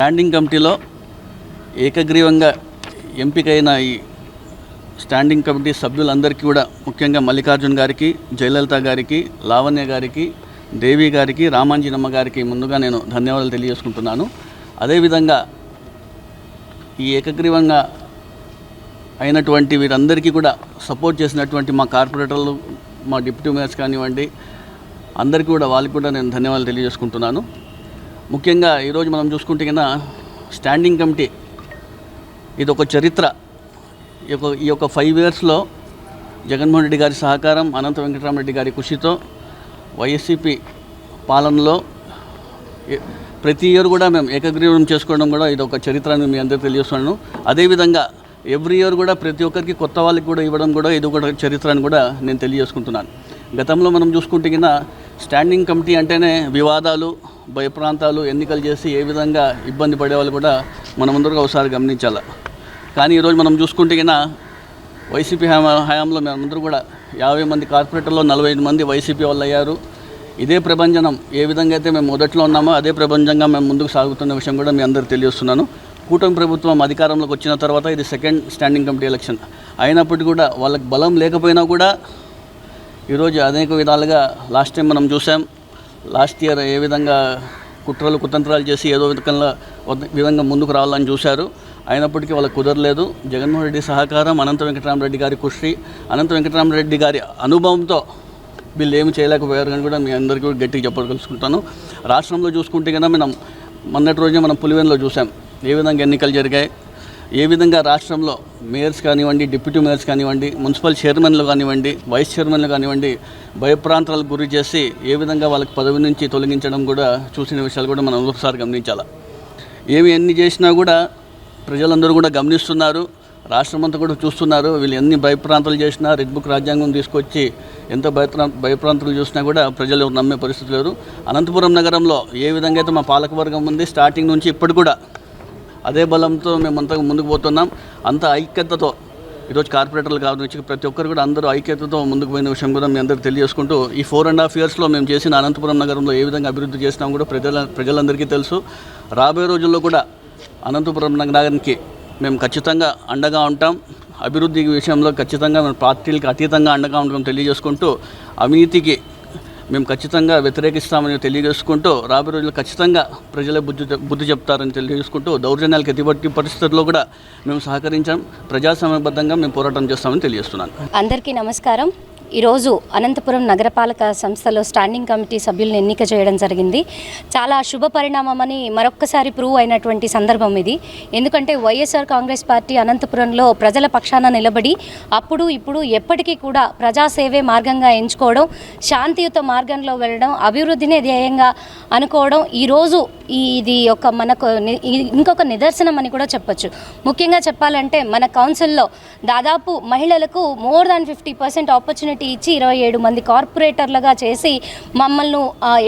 Standing కమిటీలో ఏకగ్రీవంగా ఎంపికైన ఈ స్టాండింగ్ కమిటీ సభ్యులందరికీ కూడా ముఖ్యంగా మల్లికార్జున్ గారికి, జయలలిత గారికి, లావణ్య గారికి, దేవి గారికి, రామాంజనమ్మ గారికి ముందుగా నేను ధన్యవాదాలు తెలియజేసుకుంటున్నాను. అదేవిధంగా ఈ ఏకగ్రీవంగా అయినటువంటి వీరందరికీ కూడా సపోర్ట్ చేసినటువంటి మా కార్పొరేటర్లు, మా డిప్యూటీ మేయర్స్ కానివ్వండి, అందరికీ కూడా వాళ్ళకి కూడా నేను ధన్యవాదాలు తెలియజేసుకుంటున్నాను. ముఖ్యంగా ఈరోజు మనం చూసుకుంటే కన్నా స్టాండింగ్ కమిటీ ఇది ఒక చరిత్ర. ఈ యొక్క 5 ఇయర్స్లో జగన్మోహన్ రెడ్డి గారి సహకారం, అనంత వెంకటరామరెడ్డి గారి కృషితో వైఎస్సీపీ పాలనలో ప్రతి ఇయర్ కూడా మేము ఏకగ్రీవం చేసుకోవడం కూడా ఇది ఒక చరిత్ర అని మీ అందరికీ తెలియజేస్తున్నాను. అదేవిధంగా ఎవ్రీ ఇయర్ కూడా ప్రతి ఒక్కరికి కొత్త వాళ్ళకి కూడా ఇవ్వడం కూడా ఇది ఒక చరిత్ర అని కూడా నేను తెలియజేసుకుంటున్నాను. గతంలో మనం చూసుకుంటే కింద స్టాండింగ్ కమిటీ అంటేనే వివాదాలు, భయప్రాంతాలు, ఎన్నికలు చేసి ఏ విధంగా ఇబ్బంది పడేవాళ్ళు కూడా మనమందరూ ఒకసారి గమనించాలి. కానీ ఈరోజు మనం చూసుకుంటే కింద వైసీపీ హయాంలో మేమందరూ కూడా 50 మంది కార్పొరేటర్లో 45 మంది వైసీపీ వాళ్ళు అయ్యారు. ఇదే ప్రభంజనం ఏ విధంగా అయితే మేము మొదట్లో ఉన్నామో అదే ప్రభంజంగా మేము ముందుకు సాగుతున్న విషయం కూడా మీ అందరికీ తెలియజేస్తున్నాను. కూటమి ప్రభుత్వం అధికారంలోకి వచ్చిన తర్వాత ఇది సెకండ్ స్టాండింగ్ కమిటీ ఎలక్షన్ అయినప్పటికీ కూడా వాళ్ళకి బలం లేకపోయినా కూడా ఈరోజు అనేక విధాలుగా లాస్ట్ టైం మనం చూసాం. లాస్ట్ ఇయర్ ఏ విధంగా కుట్రలు కుతంత్రాలు చేసి ఏదో విధంగా ముందుకు రావాలని చూశారు. అయినప్పటికీ వాళ్ళకి కుదరలేదు. జగన్మోహన్ రెడ్డి సహకారం, అనంత వెంకటరామరెడ్డి గారి కృషి, అనంత వెంకటరామరెడ్డి గారి అనుభవంతో వీళ్ళు ఏమి చేయలేకపోయారు అని కూడా మీ అందరికీ గట్టిగా చెప్పగలుచుకుంటాను. రాష్ట్రంలో చూసుకుంటే కన్నా మనం మొన్నటి రోజే మనం పులివెందులో చూసాం ఏ విధంగా ఎన్నికలు జరిగాయి, ఏ విధంగా రాష్ట్రంలో మేయర్స్ కానివ్వండి, డిప్యూటీ మేయర్స్ కానివ్వండి, మున్సిపల్ చైర్మన్లు కానివ్వండి, వైస్ చైర్మన్లు కానివ్వండి భయప్రాంతాలకు గురి చేసి ఏ విధంగా వాళ్ళకి పదవి నుంచి తొలగించడం కూడా చూసిన విషయాలు కూడా మనం ఒకసారి గమనించాలి. ఎన్ని చేసినా కూడా ప్రజలందరూ కూడా గమనిస్తున్నారు, రాష్ట్రం అంతా కూడా చూస్తున్నారు. వీళ్ళు ఎన్ని భయప్రాంతాలు చేసినా, రెడ్ బుక్ రాజ్యాంగం తీసుకొచ్చి ఎంత భయప్రాంతాలు చూసినా కూడా ప్రజలు నమ్మే పరిస్థితి లేరు. అనంతపురం నగరంలో ఏ విధంగా అయితే మా పాలకవర్గం ఉంది స్టార్టింగ్ నుంచి ఇప్పటి కూడా అదే బలంతో మేమంతా ముందుకు పోతున్నాం. అంత ఐక్యతతో ఈరోజు కార్పొరేటర్లు కావచ్చు ప్రతి ఒక్కరు కూడా అందరూ ఐక్యతతో ముందుకు పోయిన విషయం కూడా మీ అందరికీ తెలియజేసుకుంటూ ఈ 4.5 ఇయర్స్లో మేము చేసిన అనంతపురం నగరంలో ఏ విధంగా అభివృద్ధి చేసినాం కూడా ప్రజలందరికీ తెలుసు. రాబోయే రోజుల్లో కూడా అనంతపురం నగరానికి మేము ఖచ్చితంగా అండగా ఉంటాం. అభివృద్ధి విషయంలో ఖచ్చితంగా మేము పార్టీలకు అతీతంగా అండగా ఉంటాం తెలియజేసుకుంటూ, అవినీతికి మేము ఖచ్చితంగా వ్యతిరేకిస్తామని తెలియజేసుకుంటూ, రాబోయే రోజుల్లో ఖచ్చితంగా ప్రజలే బుద్ధి చెప్తారని తెలియజేసుకుంటూ, దౌర్జన్యాలకు ఎటువంటి పరిస్థితుల్లో కూడా మేము సహకరించాం, ప్రజాస్వామ్యబద్ధంగా మేము పోరాటం చేస్తామని తెలియజేస్తున్నాను. అందరికీ నమస్కారం. ఈరోజు అనంతపురం నగరపాలక సంస్థలో స్టాండింగ్ కమిటీ సభ్యులను ఎన్నిక చేయడం జరిగింది. చాలా శుభ పరిణామమని మరొక్కసారి ప్రూవ్ అయినటువంటి సందర్భం ఇది. ఎందుకంటే వైఎస్ఆర్ కాంగ్రెస్ పార్టీ అనంతపురంలో ప్రజల పక్షాన నిలబడి అప్పుడు ఇప్పుడు ఎప్పటికీ కూడా ప్రజాసేవే మార్గంగా ఎంచుకోవడం, శాంతియుత మార్గంలో వెళ్ళడం, అభివృద్ధినే ధ్యేయంగా అనుకోవడం ఈరోజు ఇది మనకు ఇంకొక నిదర్శనం అని కూడా చెప్పొచ్చు. ముఖ్యంగా చెప్పాలంటే మన కౌన్సిల్లో దాదాపు మహిళలకు మోర్ దాన్ 50% ఆపర్చునిటీ ఇచ్చి 27 మంది కార్పొరేటర్లుగా చేసి మమ్మల్ని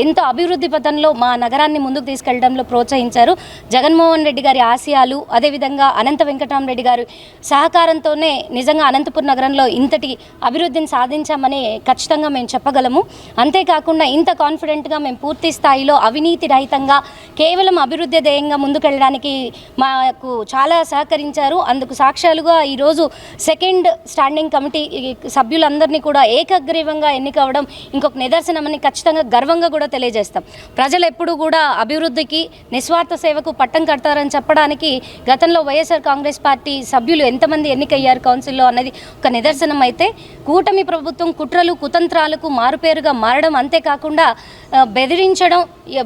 ఎంతో అభివృద్ధి పథంలో మా నగరాన్ని ముందుకు తీసుకెళ్లడంలో ప్రోత్సహించారు. జగన్మోహన్ రెడ్డి గారి ఆశయాలు, అదేవిధంగా అనంత వెంకటరామరెడ్డి గారి సహకారంతోనే నిజంగా అనంతపురం నగరంలో ఇంతటి అభివృద్ధిని సాధించామని ఖచ్చితంగా మేము చెప్పగలము. అంతేకాకుండా ఇంత కాన్ఫిడెంట్గా మేము పూర్తి స్థాయిలో అవినీతి రహితంగా కేవలం అభివృద్ధి ధ్యేయంగా ముందుకెళ్ళడానికి మాకు చాలా సహకరించారు. అందుకు సాక్ష్యాలుగా ఈరోజు సెకండ్ స్టాండింగ్ కమిటీ సభ్యులందరినీ కూడా ఏకగ్రీవంగా ఎన్నికవడం ఇంకొక నిదర్శనమని ఖచ్చితంగా గర్వంగా కూడా తెలియజేస్తాం. ప్రజలు ఎప్పుడు కూడా అభివృద్ధికి, నిస్వార్థ సేవకు పట్టం కడతారని చెప్పడానికి గతంలో వైఎస్ఆర్ కాంగ్రెస్ పార్టీ సభ్యులు ఎంతమంది ఎన్నికయ్యారు కౌన్సిల్లో అన్నది ఒక నిదర్శనం. అయితే కూటమి ప్రభుత్వం కుట్రలు కుతంత్రాలకు మారుపేరుగా మారడం, అంతేకాకుండా బెదిరించడం,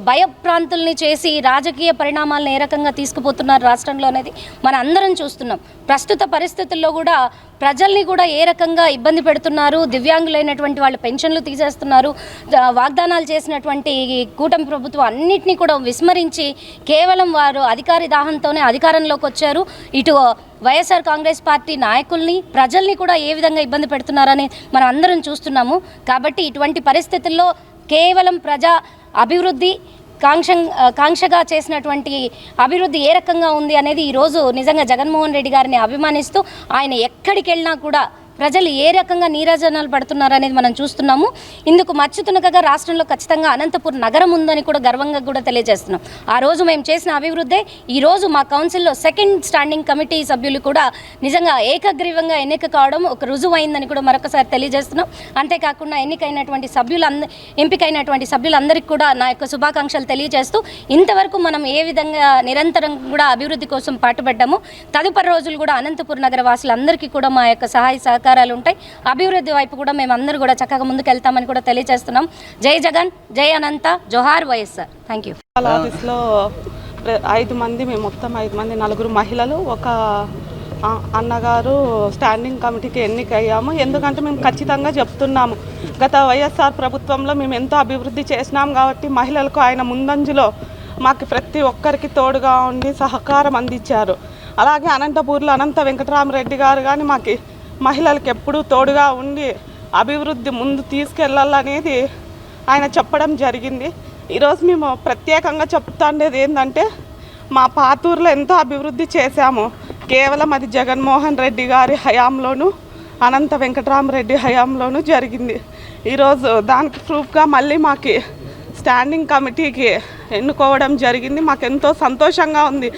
భయప్రాంతుల్ని చేసి రాజకీయ పరిణామాలను ఏ రకంగా తీసుకుపోతున్నారు రాష్ట్రంలో అనేది మన అందరం చూస్తున్నాం. ప్రస్తుత పరిస్థితుల్లో కూడా ప్రజల్ని కూడా ఏ రకంగా ఇబ్బంది పెడుతున్నారు, దివ్యాంగులైనటువంటి వాళ్ళ పెన్షన్లు తీసేస్తున్నారు, వాగ్దానాలు చేసినటువంటి కూటమి ప్రభుత్వం అన్నింటినీ కూడా విస్మరించి కేవలం వారు అధికారి దాహంతోనే అధికారంలోకి వచ్చారు. ఇటు వైఎస్ఆర్ కాంగ్రెస్ పార్టీ నాయకుల్ని, ప్రజల్ని కూడా ఏ విధంగా ఇబ్బంది పెడుతున్నారని మనం అందరం చూస్తున్నాము. కాబట్టి ఇటువంటి పరిస్థితుల్లో కేవలం ప్రజా అభివృద్ధి కాంక్షగా చేసినటువంటి అభివృద్ధి ఏ రకంగా ఉంది అనేది ఈరోజు నిజంగా జగన్మోహన్ రెడ్డి గారిని అభిమానిస్తూ ఆయన ఎక్కడికి వెళ్ళినా కూడా ప్రజలు ఏ రకంగా నీరాజనాలు పడుతున్నారు అనేది మనం చూస్తున్నాము. ఇందుకు మచ్చుతునకగా రాష్ట్రంలో ఖచ్చితంగా అనంతపురం నగరం ఉందని కూడా గర్వంగా కూడా తెలియజేస్తున్నాం. ఆ రోజు మేము చేసిన అభివృద్ధి ఈరోజు మా కౌన్సిల్లో సెకండ్ స్టాండింగ్ కమిటీ సభ్యులు కూడా నిజంగా ఏకగ్రీవంగా ఎన్నిక కావడం ఒక రుజువైందని కూడా మరొకసారి తెలియజేస్తున్నాం. అంతేకాకుండా ఎంపికైనటువంటి సభ్యులందరికీ కూడా నా యొక్క శుభాకాంక్షలు తెలియజేస్తూ ఇంతవరకు మనం ఏ విధంగా నిరంతరం కూడా అభివృద్ధి కోసం పాటుపడ్డాము, తదుపరి రోజులు కూడా అనంతపురం నగర వాసులందరికీ కూడా మా యొక్క సహాయ సహకారాలు ఉంటాయి. అభివృద్ధి వైపు కూడా మేమందరూ కూడా చక్కగా ముందుకు వెళ్తామని కూడా తెలియజేస్తున్నాం. జై జగన్, జై అనంత, జోహార్ వైఎస్ఆర్. Thank you. ఆఫీస్లో 5 మంది, మేము మొత్తం 5 మంది, 4 మహిళలు, ఒక అన్నగారు స్టాండింగ్ కమిటీకి ఎన్నికయ్యాము. ఎందుకంటే మేము ఖచ్చితంగా చెప్తున్నాము, గత వైఎస్ఆర్ ప్రభుత్వంలో మేము ఎంతో అభివృద్ధి చేసినాం కాబట్టి మహిళలకు ఆయన ముందంజలో మాకు ప్రతి ఒక్కరికి తోడుగా ఉండి సహకారం అందించారు. అలాగే అనంతపూర్లో అనంత వెంకటరామరెడ్డి గారు కానీ మాకు మహిళలకు ఎప్పుడూ తోడుగా ఉండి అభివృద్ధి ముందు తీసుకెళ్ళాలనేది ఆయన చెప్పడం జరిగింది. ఈరోజు మేము ప్రత్యేకంగా చెప్తాండేది ఏంటంటే, మా పాతూరులో ఎంతో అభివృద్ధి చేశాము. కేవలం అది జగన్మోహన్ రెడ్డి గారి హయాంలోనూ అనంత వెంకటరామరెడ్డి హయాంలోనూ జరిగింది. ఈరోజు దానికి ప్రూఫ్గా మళ్ళీ మాకు స్టాండింగ్ కమిటీకి ఎన్నుకోవడం జరిగింది. మాకు ఎంతో సంతోషంగా ఉంది.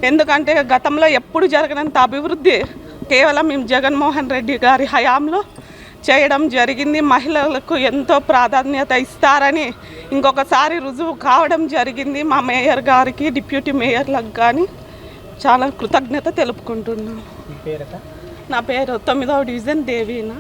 ఎందుకంటే గతంలో ఎప్పుడు జరగనంత అభివృద్ధి కేవలం మేము జగన్మోహన్ రెడ్డి గారి హయాంలో చేయడం జరిగింది. మహిళలకు ఎంతో ప్రాధాన్యత ఇస్తారని ఇంకొకసారి రుజువు కావడం జరిగింది. మా మేయర్ గారికి, డిప్యూటీ మేయర్లకు కానీ చాలా కృతజ్ఞత తెలుపుకుంటున్నాను. నా పేరు 9వ డివిజన్ దేవీనా.